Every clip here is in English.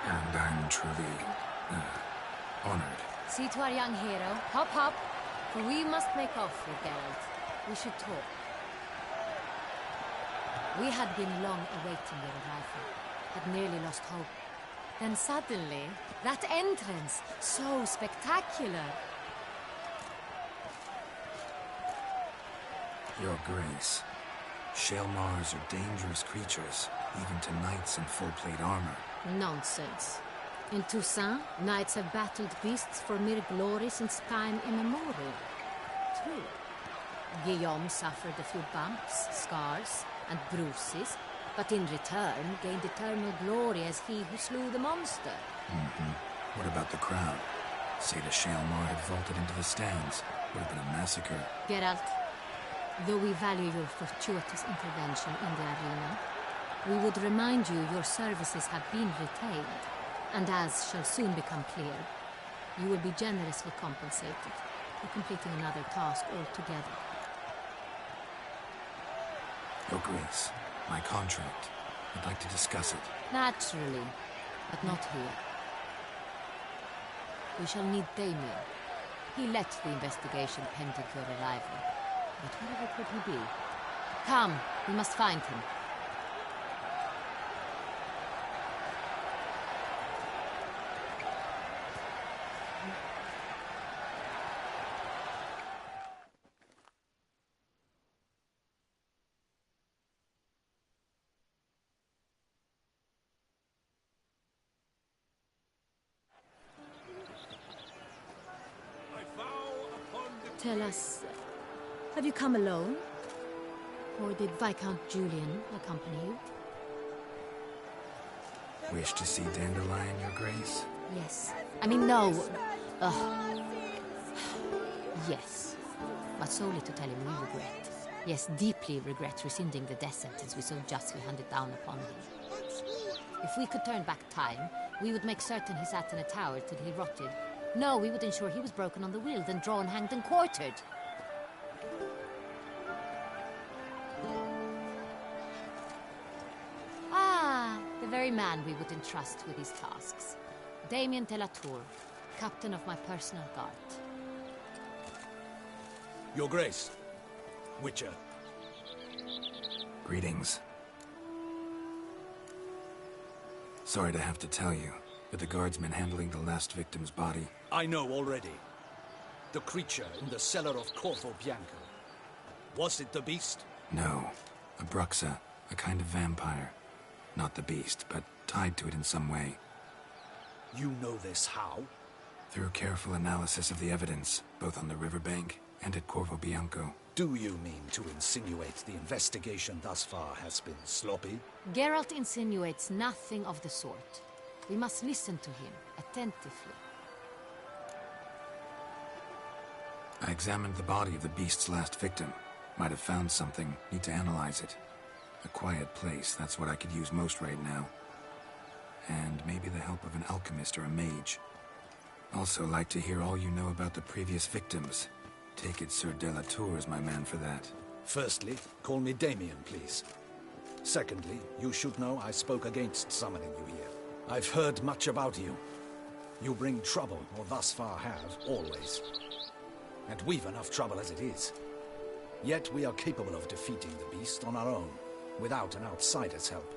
And I'm truly, honored. See to our young hero. Hop, hop. For we must make off with Geralt. We should talk. We had been long awaiting your arrival. Had nearly lost hope. Then suddenly, that entrance, so spectacular. Your Grace. Shaelmars are dangerous creatures, even to knights in full-plate armor. Nonsense. In Toussaint, knights have battled beasts for mere glory since time immemorial. True. Guillaume suffered a few bumps, scars, and bruises, but in return gained eternal glory as he who slew the monster. What about the crowd? Say the Shaelmar had vaulted into the stands. Would have been a massacre. Geralt, though we value your fortuitous intervention in the arena, we would remind you your services have been retained, and as shall soon become clear, you will be generously compensated for completing another task altogether. Your Grace, my contract. I'd like to discuss it. Naturally, but not here. We shall need Damien. He led the investigation pending your arrival. But wherever could he be? Come, we must find him. Tell us, have you come alone? Or did Viscount Julian accompany you? Wish to see Dandelion, Your Grace? Yes. I mean, no. Yes. But solely to tell him we regret. Yes, deeply regret rescinding the death sentence we so justly handed down upon him. If we could turn back time, we would make certain he sat in a tower till he rotted. No, we would ensure he was broken on the wheel, then drawn, hanged, and quartered. Ah, the very man we would entrust with these tasks. Damien de la Tour, captain of my personal guard. Your Grace, Witcher. Greetings. Sorry to have to tell you, but the guardsman handling the last victim's body... I know already. The creature in the cellar of Corvo Bianco. Was it the beast? No. A Bruxa, a kind of vampire. Not the beast, but tied to it in some way. You know this how? Through careful analysis of the evidence, both on the riverbank and at Corvo Bianco. Do you mean to insinuate the investigation thus far has been sloppy? Geralt insinuates nothing of the sort. We must listen to him attentively. I examined the body of the beast's last victim. Might have found something. Need to analyze it. A quiet place, that's what I could use most right now. And maybe the help of an alchemist or a mage. Also like to hear all you know about the previous victims. Take it Sir de la Tour is my man for that. Firstly, call me Damien, please. Secondly, you should know I spoke against summoning you here. I've heard much about you. You bring trouble, or thus far have, always. And we've enough trouble as it is. Yet we are capable of defeating the beast on our own, without an outsider's help.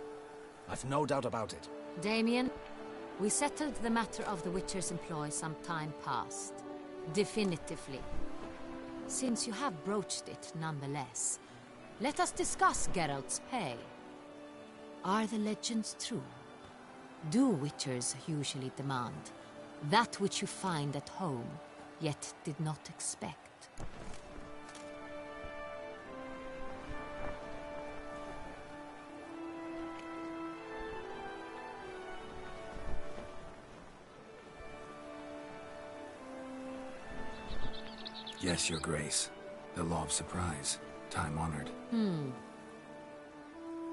I've no doubt about it. Damien, we settled the matter of the Witcher's employ some time past. Definitively. Since you have broached it nonetheless, let us discuss Geralt's pay. Are the legends true? Do Witchers usually demand that which you find at home, yet did not expect? Yes, Your Grace. The law of surprise. Time-honored.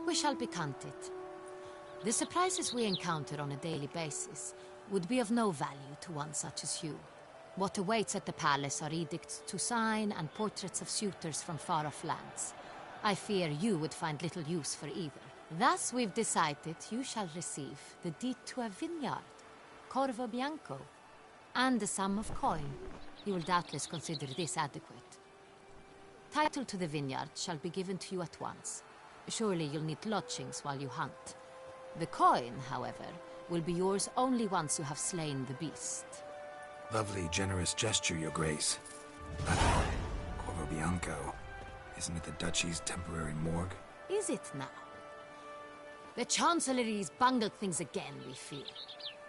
We shall becant it. The surprises we encounter on a daily basis would be of no value to one such as you. What awaits at the palace are edicts to sign and portraits of suitors from far-off lands. I fear you would find little use for either. Thus we've decided you shall receive the deed to a vineyard, Corvo Bianco, and the sum of coin. You will doubtless consider this adequate. Title to the vineyard shall be given to you at once. Surely you'll need lodgings while you hunt. The coin, however, will be yours only once you have slain the beast. Lovely, generous gesture, Your Grace. But Corvo Bianco, isn't it the Duchy's temporary morgue? Is it now? The Chancellery's bungled things again, we fear.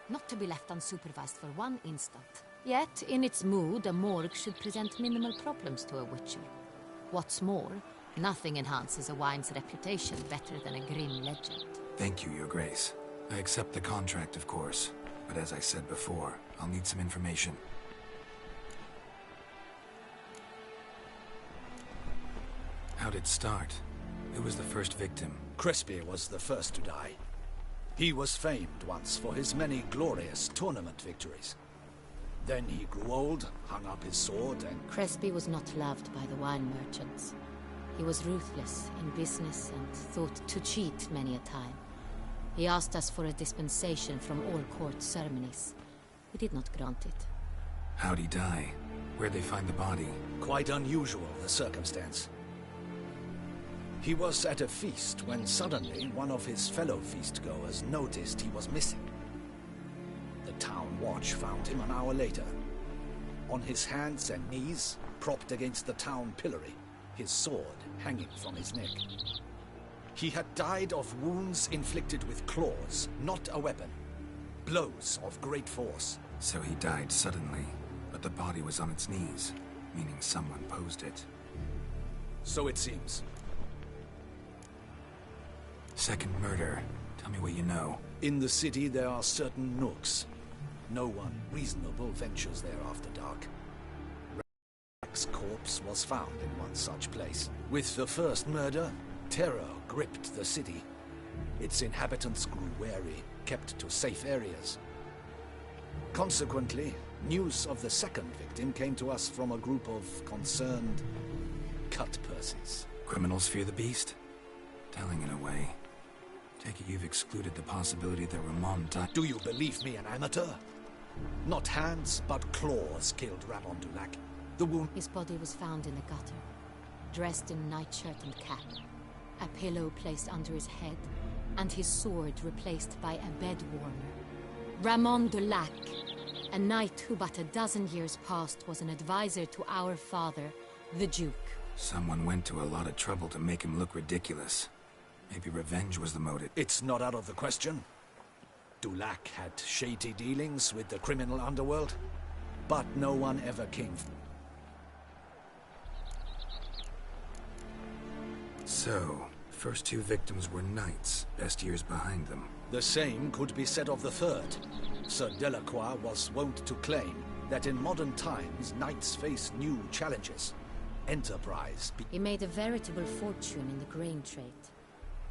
Not to be left unsupervised for one instant. Yet, in its mood, a morgue should present minimal problems to a witcher. What's more, nothing enhances a wine's reputation better than a grim legend. Thank you, Your Grace. I accept the contract, of course. But as I said before, I'll need some information. How'd it start? Who was the first victim? Crespi was the first to die. He was famed once for his many glorious tournament victories. Then he grew old, hung up his sword, and... Crespi was not loved by the wine merchants. He was ruthless in business and thought to cheat many a time. He asked us for a dispensation from all court ceremonies. We did not grant it. How'd he die? Where'd they find the body? Quite unusual, the circumstance. He was at a feast when suddenly one of his fellow feastgoers noticed he was missing. The town watch found him an hour later. On his hands and knees, propped against the town pillory, his sword hanging from his neck. He had died of wounds inflicted with claws, not a weapon. Blows of great force. So he died suddenly, but the body was on its knees, meaning someone posed it. So it seems. Second murder. Tell me what you know. In the city there are certain nooks. No one reasonable ventures there after dark. Rack's corpse was found in one such place. With the first murder, terror gripped the city. Its inhabitants grew wary, kept to safe areas. Consequently, news of the second victim came to us from a group of concerned cut-purses. Criminals fear the beast? Telling in a way. Take it you've excluded the possibility that Ramon died. Do you believe me an amateur? Not hands, but claws killed Ramon Dulac. The wound... His body was found in the gutter, dressed in nightshirt and cap, a pillow placed under his head, and his sword replaced by a bed warmer. Ramon Dulac, a knight who but a dozen years past was an advisor to our father, the Duke. Someone went to a lot of trouble to make him look ridiculous. Maybe revenge was the motive. It's not out of the question. Dulac had shady dealings with the criminal underworld, but no one ever came. So, first two victims were knights, best years behind them. The same could be said of the third. Sir Delacroix was wont to claim that in modern times, knights face new challenges. Enterprise. He made a veritable fortune in the grain trade.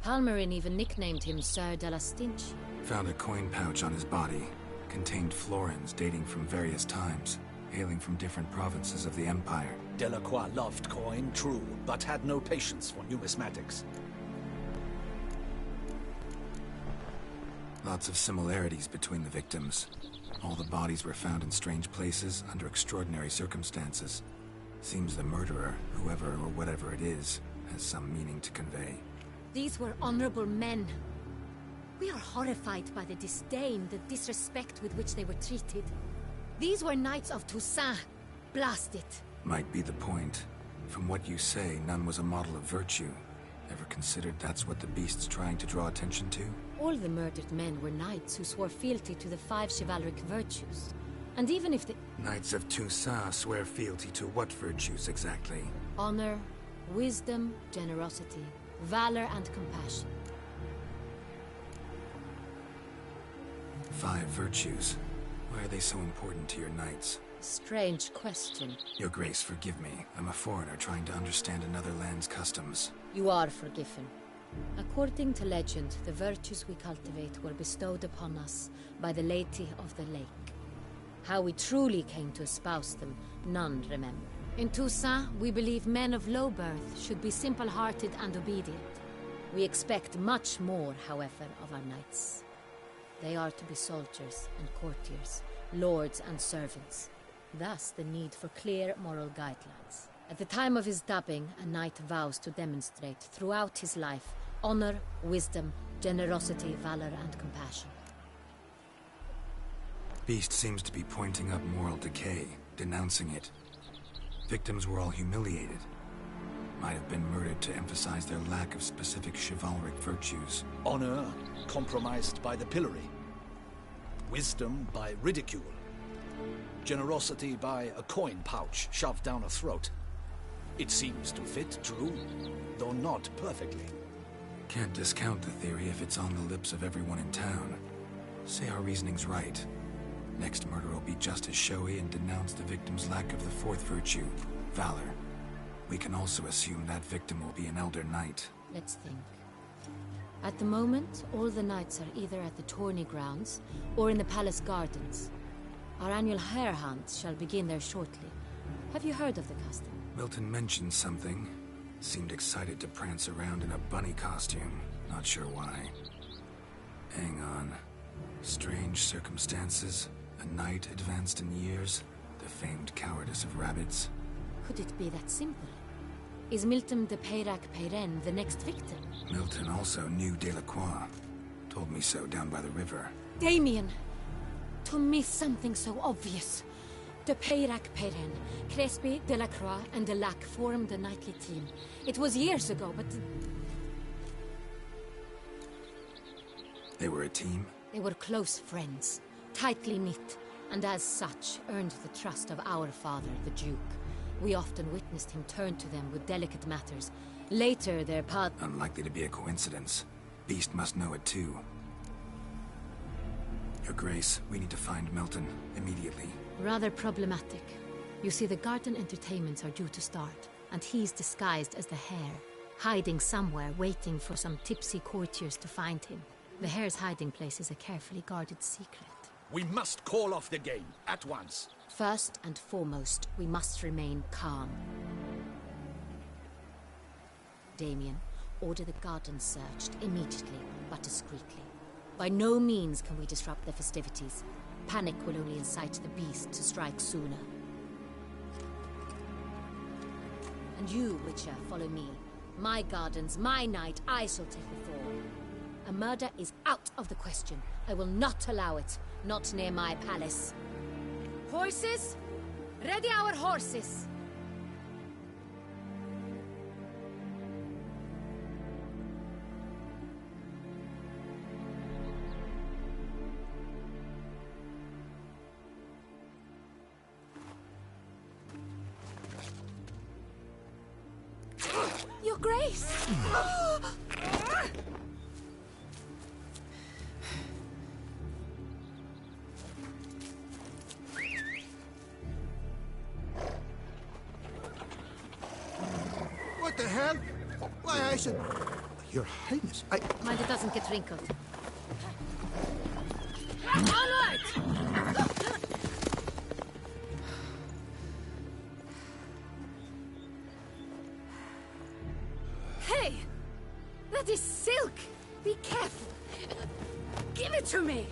Palmerin even nicknamed him Sir de la Stinchi. Found a coin pouch on his body. Contained florins dating from various times, hailing from different provinces of the Empire. Delacroix loved coin, true, but had no patience for numismatics. Lots of similarities between the victims. All the bodies were found in strange places, under extraordinary circumstances. Seems the murderer, whoever or whatever it is, has some meaning to convey. These were honorable men. We are horrified by the disdain, the disrespect with which they were treated. These were knights of Toussaint. Blast it. Might be the point. From what you say, none was a model of virtue. Ever considered that's what the beast's trying to draw attention to? All the murdered men were knights who swore fealty to the 5 chivalric virtues. And even if the... Knights of Toussaint swear fealty to what virtues exactly? Honor, wisdom, generosity, valor and compassion. 5 virtues. Why are they so important to your knights? Strange question. Your Grace, forgive me. I'm a foreigner trying to understand another land's customs. You are forgiven. According to legend, the virtues we cultivate were bestowed upon us by the Lady of the Lake. How we truly came to espouse them, none remember. In Toussaint, we believe men of low birth should be simple-hearted and obedient. We expect much more, however, of our knights. They are to be soldiers and courtiers, lords and servants. Thus, the need for clear moral guidelines. At the time of his dubbing, a knight vows to demonstrate throughout his life honor, wisdom, generosity, valor, and compassion. Beast seems to be pointing up moral decay, denouncing it. Victims were all humiliated. Might have been murdered to emphasize their lack of specific chivalric virtues. Honor compromised by the pillory. Wisdom by ridicule. Generosity by a coin pouch shoved down a throat. It seems to fit true, though not perfectly. Can't discount the theory if it's on the lips of everyone in town. Say our reasoning's right. Next murder will be just as showy and denounce the victim's lack of the fourth virtue, valor. We can also assume that victim will be an elder knight. Let's think. At the moment, all the knights are either at the tourney grounds or in the palace gardens. Our annual hare hunt shall begin there shortly. Have you heard of the custom? Milton mentioned something. Seemed excited to prance around in a bunny costume. Not sure why. Hang on. Strange circumstances. A knight advanced in years. The famed cowardice of rabbits. Could it be that simple? Is Milton de Peyrac Peyren the next victim? Milton also knew Delacroix. Told me so down by the river. Damien! To miss something so obvious. De Peyrac Peyren, Crespi, Delacroix, and Delac formed a knightly team. It was years ago, but... They were a team? They were close friends, tightly knit, and as such earned the trust of our father, the Duke. We often witnessed him turn to them with delicate matters. Later, their path... Unlikely to be a coincidence. Beast must know it too. Your Grace, we need to find Milton, immediately. Rather problematic. You see, the garden entertainments are due to start, and he's disguised as the hare, hiding somewhere, waiting for some tipsy courtiers to find him. The hare's hiding place is a carefully guarded secret. We must call off the game, at once. First and foremost, we must remain calm. Damien, order the garden searched immediately, but discreetly. By no means can we disrupt the festivities. Panic will only incite the beast to strike sooner. And you, Witcher, follow me. My gardens, my night, I shall take the fall. A murder is out of the question. I will not allow it. Not near my palace. Horses? Ready our horses! Your Grace! What the hell? Why, I said... Your Highness, Mind it doesn't get wrinkled. Onward! Hey! That is silk! Be careful! Give it to me!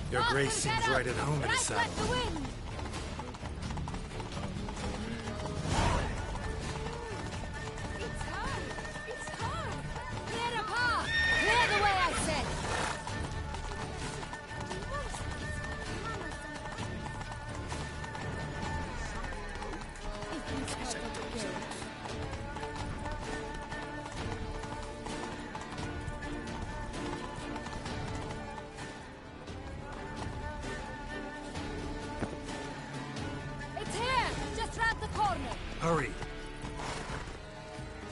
Your grace seems right at home in a saddle. Right like the wind! It's hard! It's hard! Clear the path! Clear the way, I said! It's here! Just round the corner! Hurry!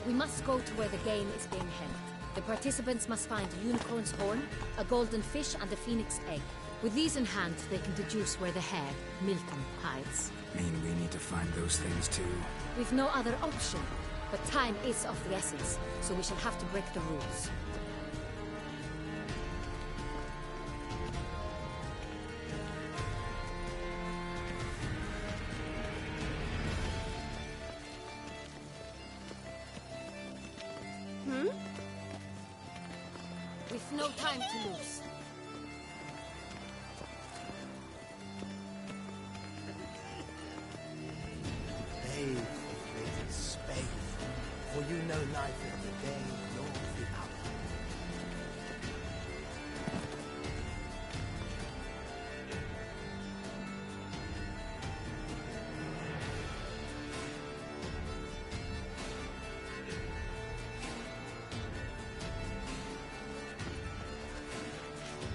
We must go to where the game is being held. The participants must find a unicorn's horn, a golden fish, and a phoenix egg. With these in hand, they can deduce where the hare, Milton, hides. Mean we need to find those things too? We've no other option. But time is of the essence, so we shall have to break the rules. We've no time to lose. Bathe, little spade, for you know neither the day nor the hour.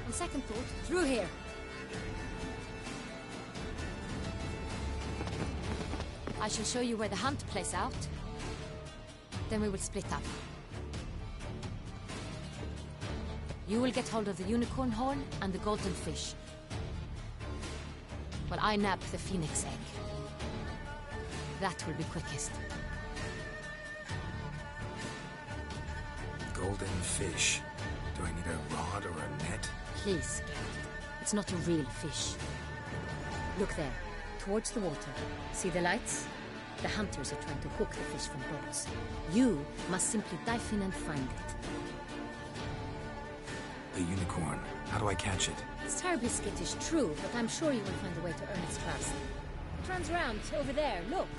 On second thought, through here. I shall show you where the hunt plays out. Then we will split up. You will get hold of the unicorn horn and the golden fish, while I nab the phoenix egg. That will be quickest. Golden fish. Do I need a rod or a net? Please, Geralt. It's not a real fish. Look there, towards the water. See the lights? The hunters are trying to hook the fish from boats. You must simply dive in and find it. The unicorn. How do I catch it? It's terribly skittish, true, but I'm sure you will find a way to earn its trust. It runs around, over there, look.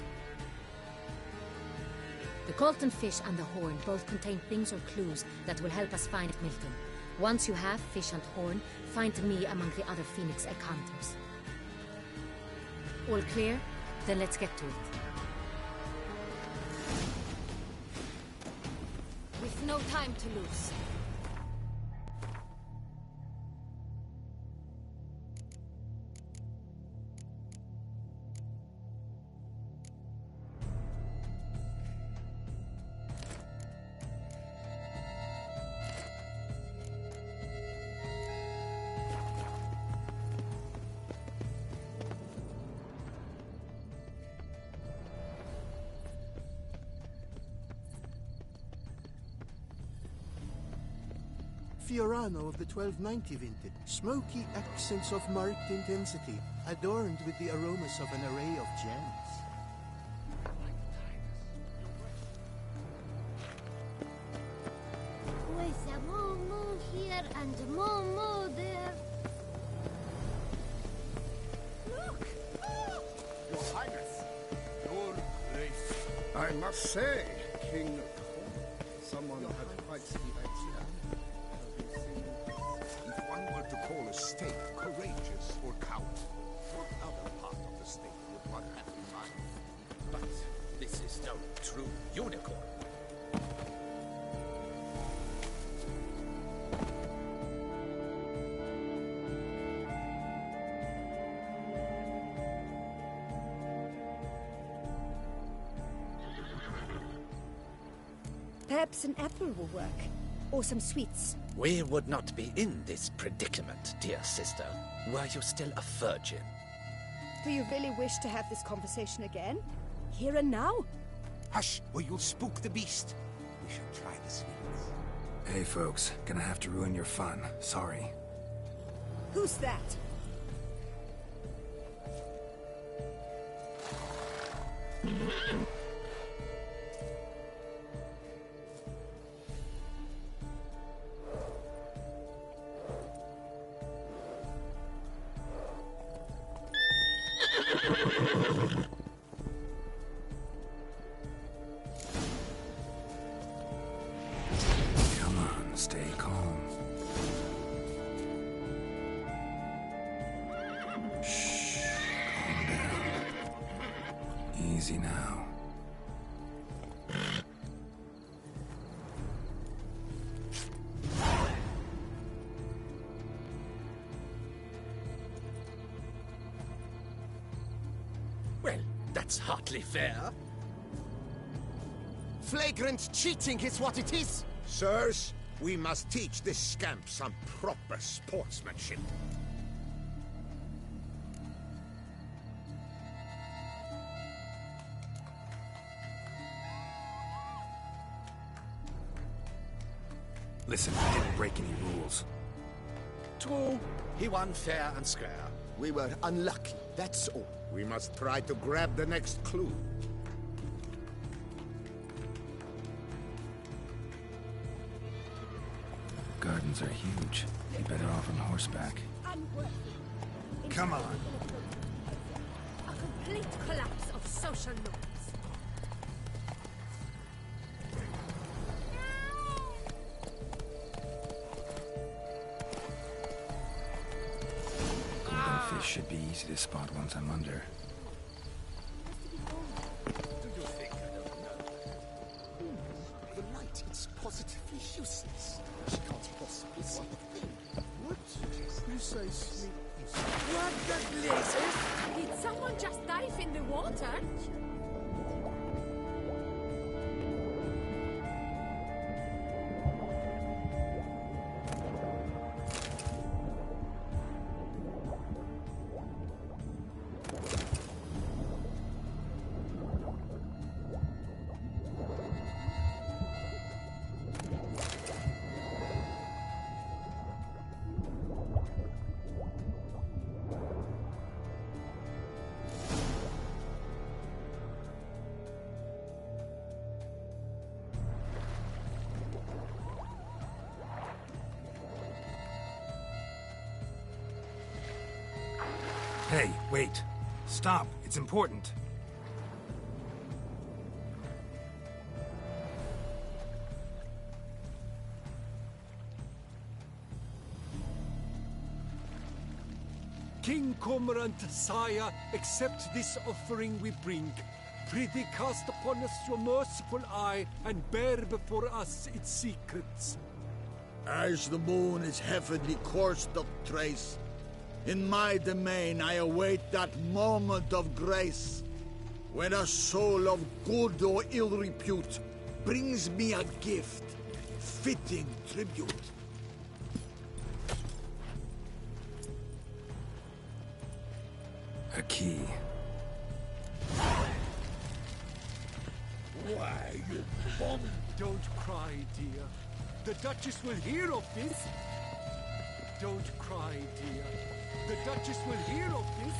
The golden fish and the horn both contain things or clues that will help us find Milton. Once you have fish and horn, find me among the other phoenix egg hunters. All clear? Then let's get to it. We've no time to lose. Fiorano of the 1290 vintage. Smoky accents of marked intensity, adorned with the aromas of an array of gems. With a moo here and a moo there. Look! Your Highness, Your Grace. I must say, King Cole, someone had quite the idea. If one were to call a state courageous or coward, what other part of the state would one have in mind? But this is no true unicorn. Perhaps an apple will work. Or some sweets. We would not be in this predicament, dear sister, were you still a virgin. Do you really wish to have this conversation again? Here and now? Hush, or you'll spook the beast. We shall try the sweets. Hey folks, gonna have to ruin your fun. Sorry. Who's that? Come on, stay calm. Shh, calm down. Easy now. Well, that's hardly fair. Flagrant cheating is what it is! Sirs, we must teach this scamp some proper sportsmanship. Listen, I didn't break any rules. True, he won fair and square. We were unlucky, that's all. We must try to grab the next clue. Gardens are huge. Be better off on horseback. Come on. A complete collapse of social norms. Golden fish should be easy to spot once I'm under. The light is positively useless. She can't possibly see a thing. What precisely is it? What the blazes? Did someone just dive in the water? Hey, wait. Stop. It's important. King Cormorant, sire, accept this offering we bring. Prithee cast upon us your merciful eye, and bear before us its secrets. As the moon is heavenly coursed of trace, in my domain I await that moment of grace, when a soul of good or ill repute brings me a gift, fitting tribute. A key. Why, you bum? Don't cry, dear. The Duchess will hear of this. Don't cry, dear. The Duchess will hear of this.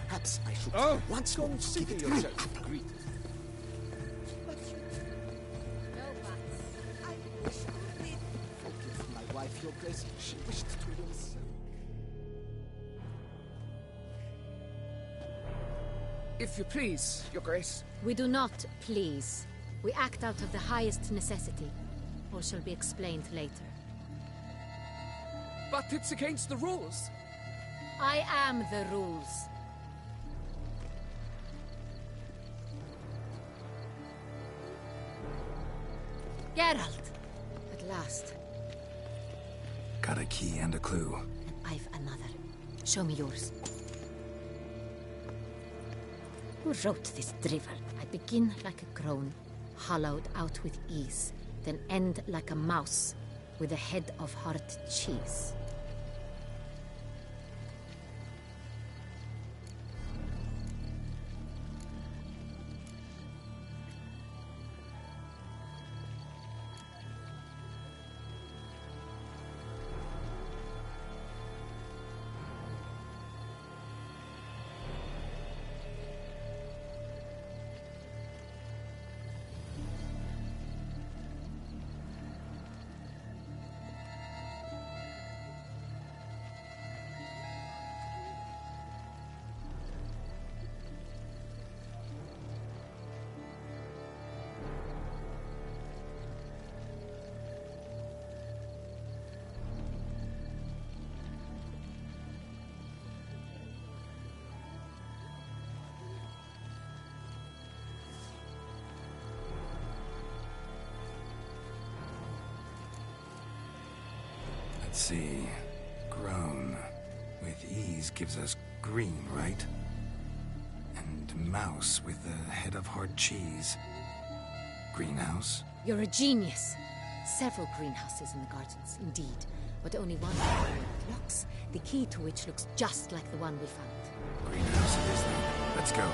Perhaps I should once go more and sit give it yourself. an Greet. Forgive my wife, your grace. She wished to do so. If you please, your grace. We do not please. We act out of the highest necessity. All shall be explained later. But it's against the rules. I am the rules. Geralt! At last. Got a key and a clue. And I've another. Show me yours. Who wrote this drivel? I begin like a crone, hollowed out with ease, then end like a mouse, with a head of hard cheese. Let's see. Grown. With ease gives us green, right? And mouse with a head of hard cheese. Greenhouse? You're a genius. Several greenhouses in the gardens, indeed. But only one locks, the key to which looks just like the one we found. Greenhouse it is then. Let's go.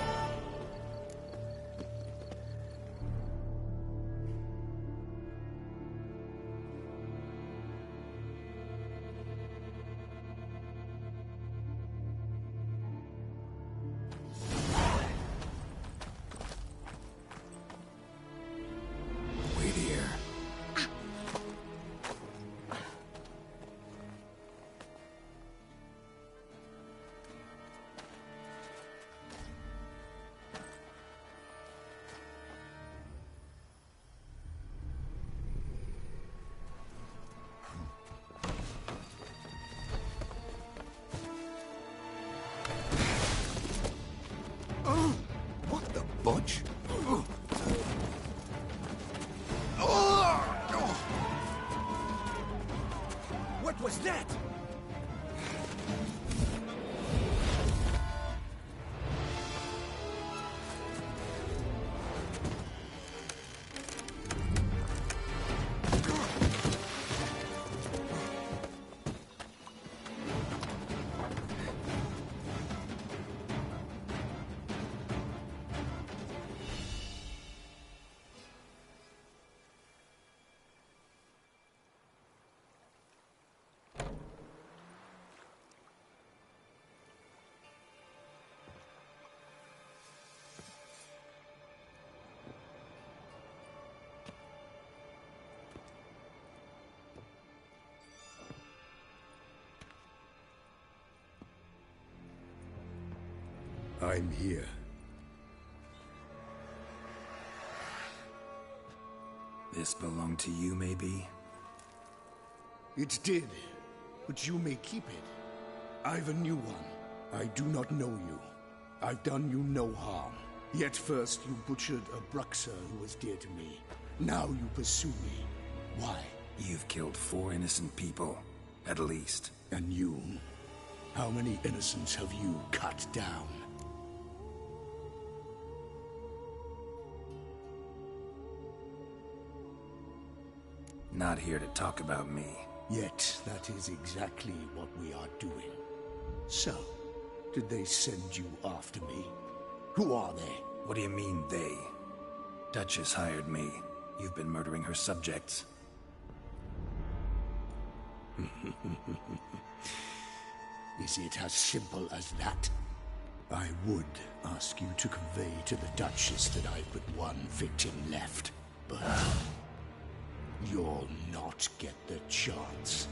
Bunch. What was that? I'm here. This belonged to you, maybe? It did, but you may keep it. I've a new one. I do not know you. I've done you no harm. Yet first you butchered a Bruxer who was dear to me. Now you pursue me. Why? You've killed 4 innocent people, at least. And you? How many innocents have you cut down? Not here to talk about me. Yet that is exactly what we are doing. So, did they send you after me? Who are they? What do you mean, they? Duchess hired me. You've been murdering her subjects. Is it as simple as that? I would ask you to convey to the Duchess that I've but one victim left, but you'll not get the chance.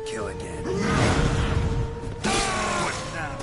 kill again. What now?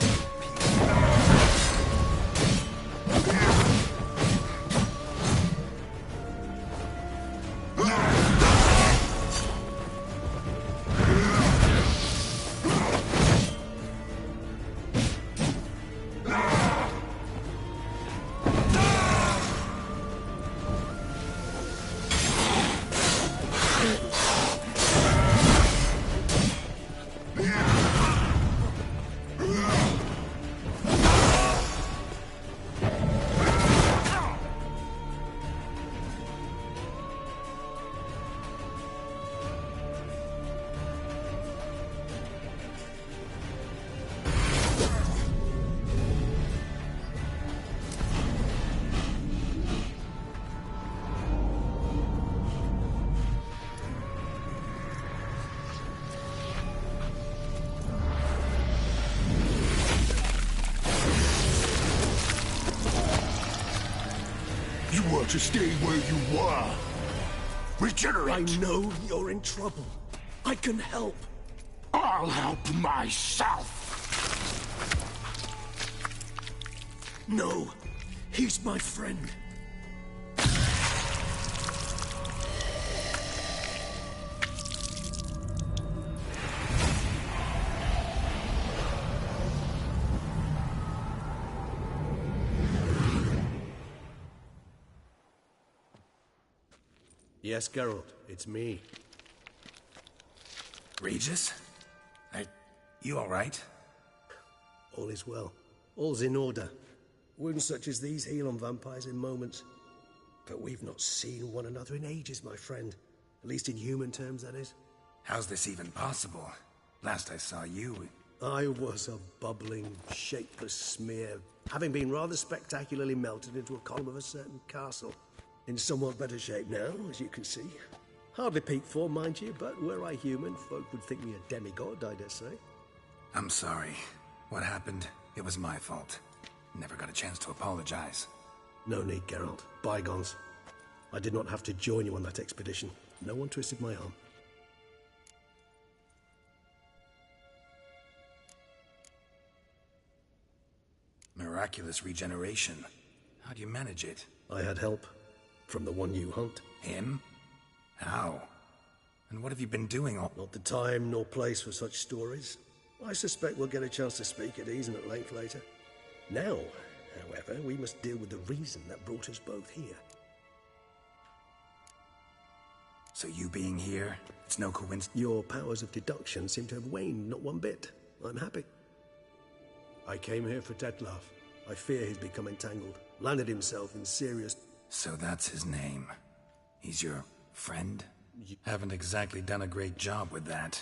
To stay where you were. Regenerate. I know you're in trouble. I can help. I'll help myself. No, he's my friend. Yes, Geralt, it's me. Regis? You alright? All is well. All's in order. Wounds such as these heal on vampires in moments. But we've not seen one another in ages, my friend. At least in human terms, that is. How's this even possible? Last I saw you... I was a bubbling, shapeless smear, having been rather spectacularly melted into a column of a certain castle. In somewhat better shape now, as you can see. Hardly peak form, mind you, but were I human, folk would think me a demigod, I dare say. I'm sorry. What happened, it was my fault. Never got a chance to apologize. No need, Geralt. Bygones. I did not have to join you on that expedition. No one twisted my arm. Miraculous regeneration. How do you manage it? I had help. From the one you hunt. Him? How? And what have you been doing all... Not the time nor place for such stories. I suspect we'll get a chance to speak at ease and at length later. Now, however, we must deal with the reason that brought us both here. So you being here, it's no coincidence... Your powers of deduction seem to have waned not one bit. I'm happy. I came here for Detlef. I fear he's become entangled. Landed himself in serious... So that's his name. He's your friend? Haven't exactly done a great job with that.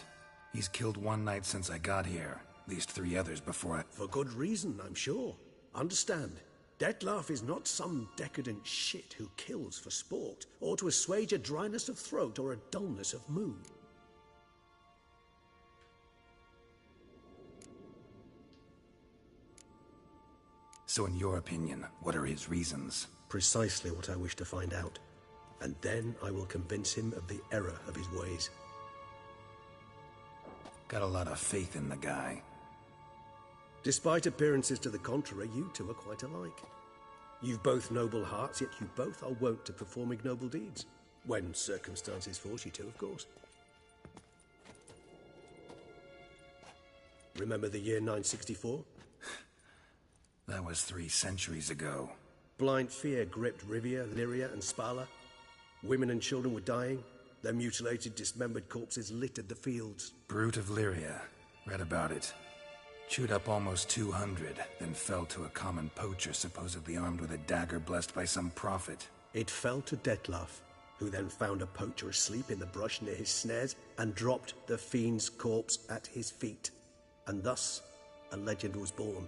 He's killed one knight since I got here. At least 3 others before I... For good reason, I'm sure. Understand, Detlef is not some decadent shit who kills for sport, or to assuage a dryness of throat or a dullness of mood. So in your opinion, what are his reasons? Precisely what I wish to find out. And then I will convince him of the error of his ways. Got a lot of faith in the guy. Despite appearances to the contrary, you two are quite alike. You've both noble hearts, yet you both are wont to perform ignoble deeds. When circumstances force you to, of course. Remember the year 964? That was 3 centuries ago. Blind fear gripped Rivia, Lyria, and Spala. Women and children were dying. Their mutilated, dismembered corpses littered the fields. Brute of Lyria. Read about it. Chewed up almost 200, then fell to a common poacher supposedly armed with a dagger blessed by some prophet. It fell to Detlef, who then found a poacher asleep in the brush near his snares and dropped the fiend's corpse at his feet. And thus, a legend was born.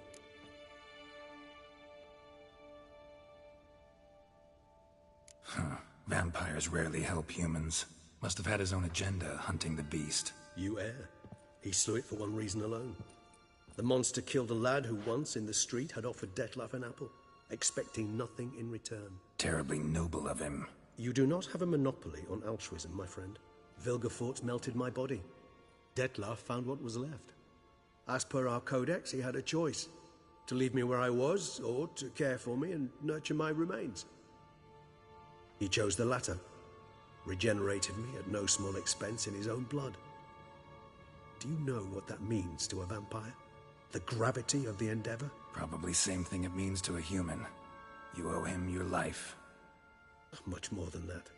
Huh. Vampires rarely help humans. Must have had his own agenda, hunting the beast. You err. He slew it for one reason alone. The monster killed a lad who once, in the street, had offered Detlef an apple, expecting nothing in return. Terribly noble of him. You do not have a monopoly on altruism, my friend. Vilgefortz melted my body. Detlef found what was left. As per our codex, he had a choice: to leave me where I was, or to care for me and nurture my remains. He chose the latter, regenerated me at no small expense in his own blood. Do you know what that means to a vampire? The gravity of the endeavor? Probably same thing it means to a human. You owe him your life. Much more than that.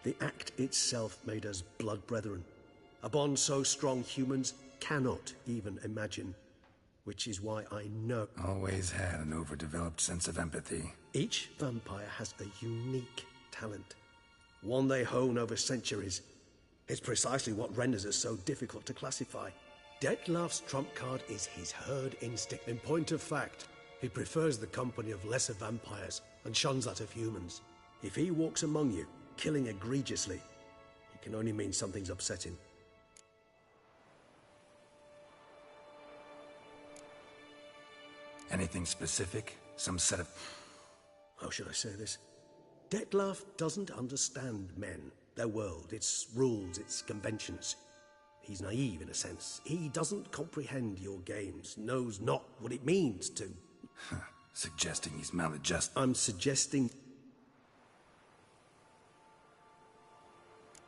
The act itself made us blood brethren. A bond so strong humans cannot even imagine. Which is why I know... Always had an overdeveloped sense of empathy. Each vampire has a unique talent. One they hone over centuries. It's precisely what renders us so difficult to classify. Detlef's trump card is his herd instinct. In point of fact, he prefers the company of lesser vampires and shuns that of humans. If he walks among you, killing egregiously, it can only mean something's upsetting. Anything specific? Some set of... How should I say this? Detlef doesn't understand men, their world, its rules, its conventions. He's naive in a sense. He doesn't comprehend your games, knows not what it means to... Suggesting he's maladjusted. I'm suggesting...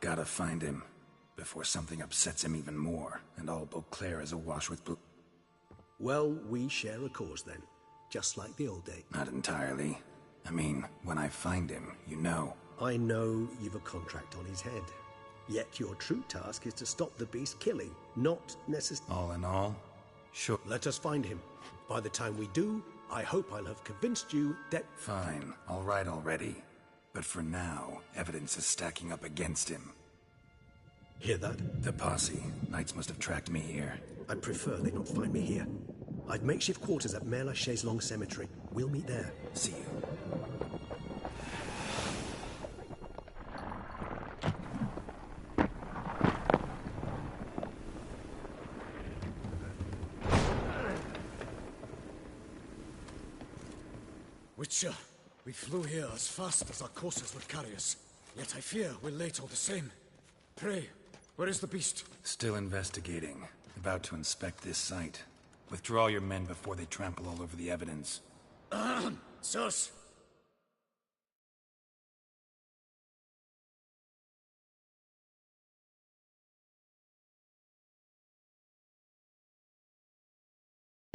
Gotta find him, before something upsets him even more, and all Beauclair is awash with blue... Well, we share a cause then, just like the old day. Not entirely. I mean, when I find him, you know. I know you've a contract on his head. Yet your true task is to stop the beast killing, not necessarily... All in all, sure. Let us find him. By the time we do, I hope I'll have convinced you that... Fine, all right already. But for now, evidence is stacking up against him. Hear that? The posse. Knights must have tracked me here. I'd prefer they not find me here. I've makeshift quarters at Mère Lachaise Long Cemetery. We'll meet there. See you. Witcher, we flew here as fast as our courses would carry us. Yet I fear we're late all the same. Pray, where is the beast? Still investigating. About to inspect this site. Withdraw your men before they trample all over the evidence. Sus!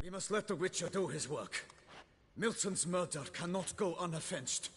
We must let the Witcher do his work. Milton's murder cannot go unoffensed.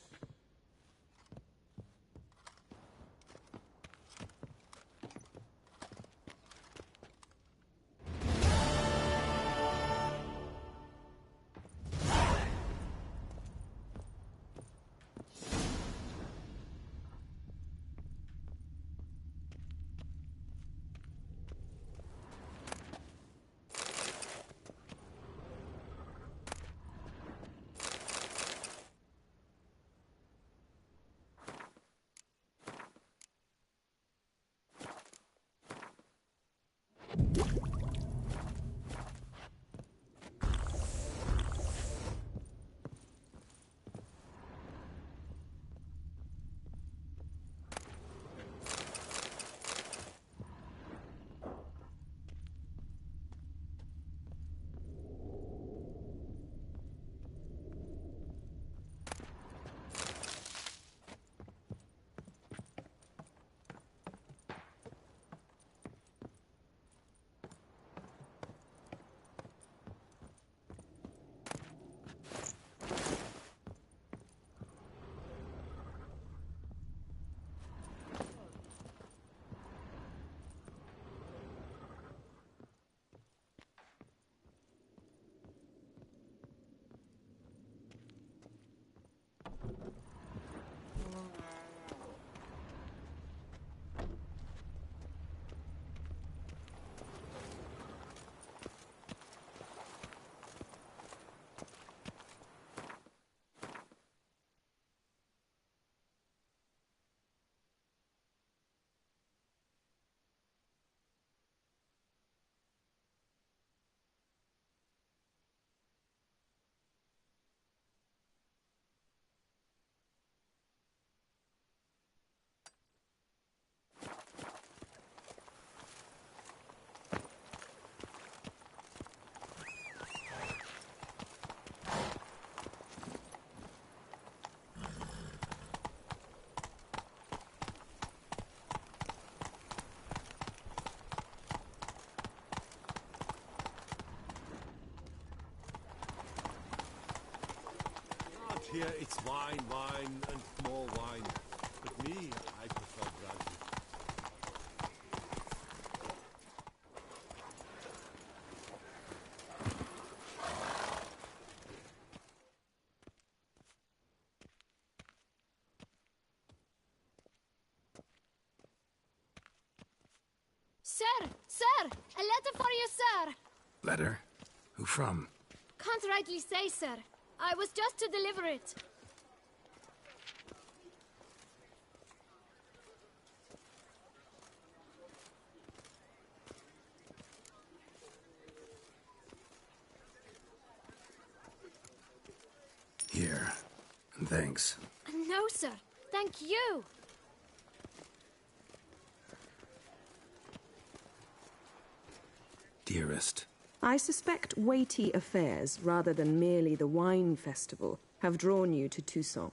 here it's wine, wine, and more wine. But me, I prefer brandy. Sir! Sir! A letter for you, sir! Letter? Who from? Can't rightly say, sir. I was just to deliver it. Here. And thanks. No, sir. Thank you. Dearest. I suspect weighty affairs, rather than merely the wine festival, have drawn you to Toussaint.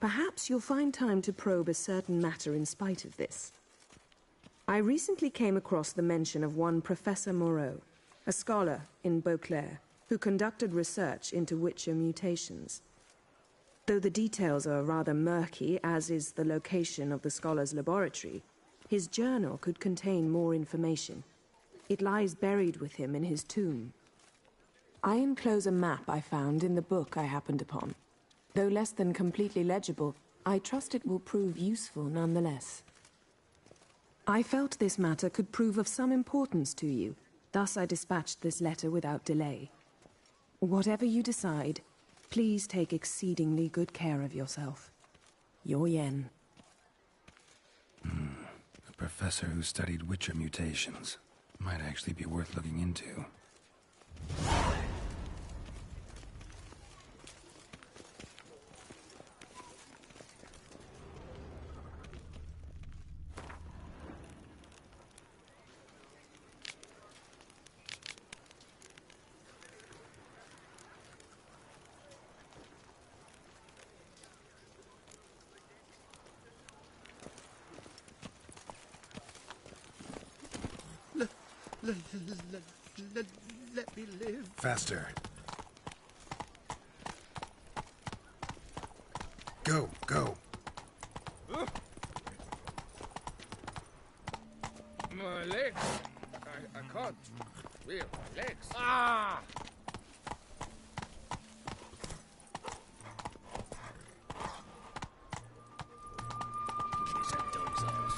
Perhaps you'll find time to probe a certain matter in spite of this. I recently came across the mention of one Professor Moreau, a scholar in Beauclair, who conducted research into Witcher mutations. Though the details are rather murky, as is the location of the scholar's laboratory, his journal could contain more information. It lies buried with him in his tomb. I enclose a map I found in the book I happened upon. Though less than completely legible, I trust it will prove useful nonetheless. I felt this matter could prove of some importance to you, thus I dispatched this letter without delay. Whatever you decide, please take exceedingly good care of yourself. Your Yen. A professor who studied Witcher mutations. Might actually be worth looking into. Let me live. Faster. Go, go. My legs. I can't feel my legs. Ah! It's a dog's ass.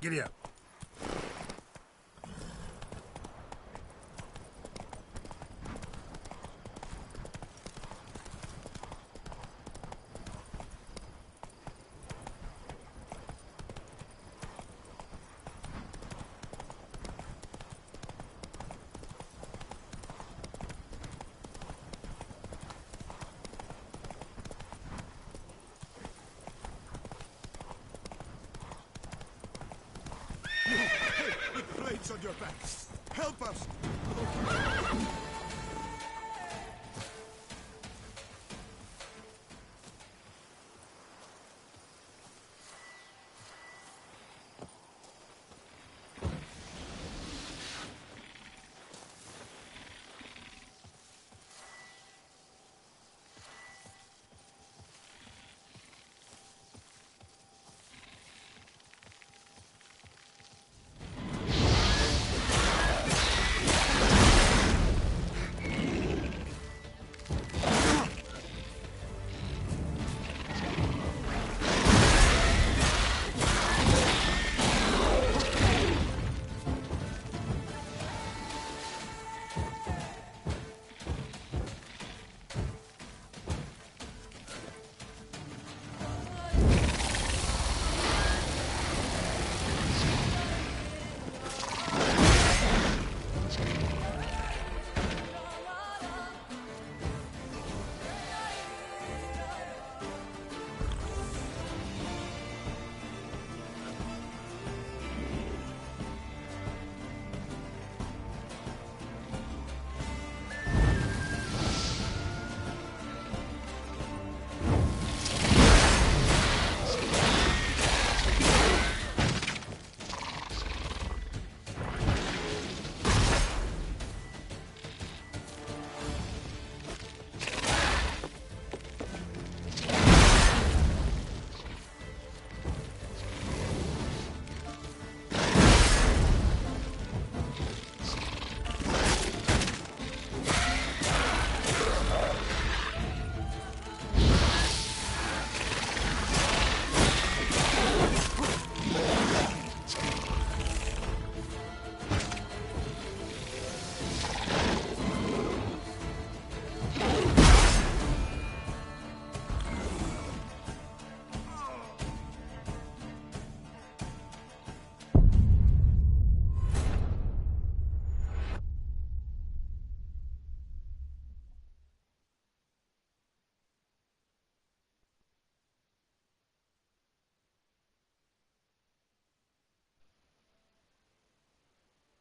Giddy up. With blades on your backs. Help us!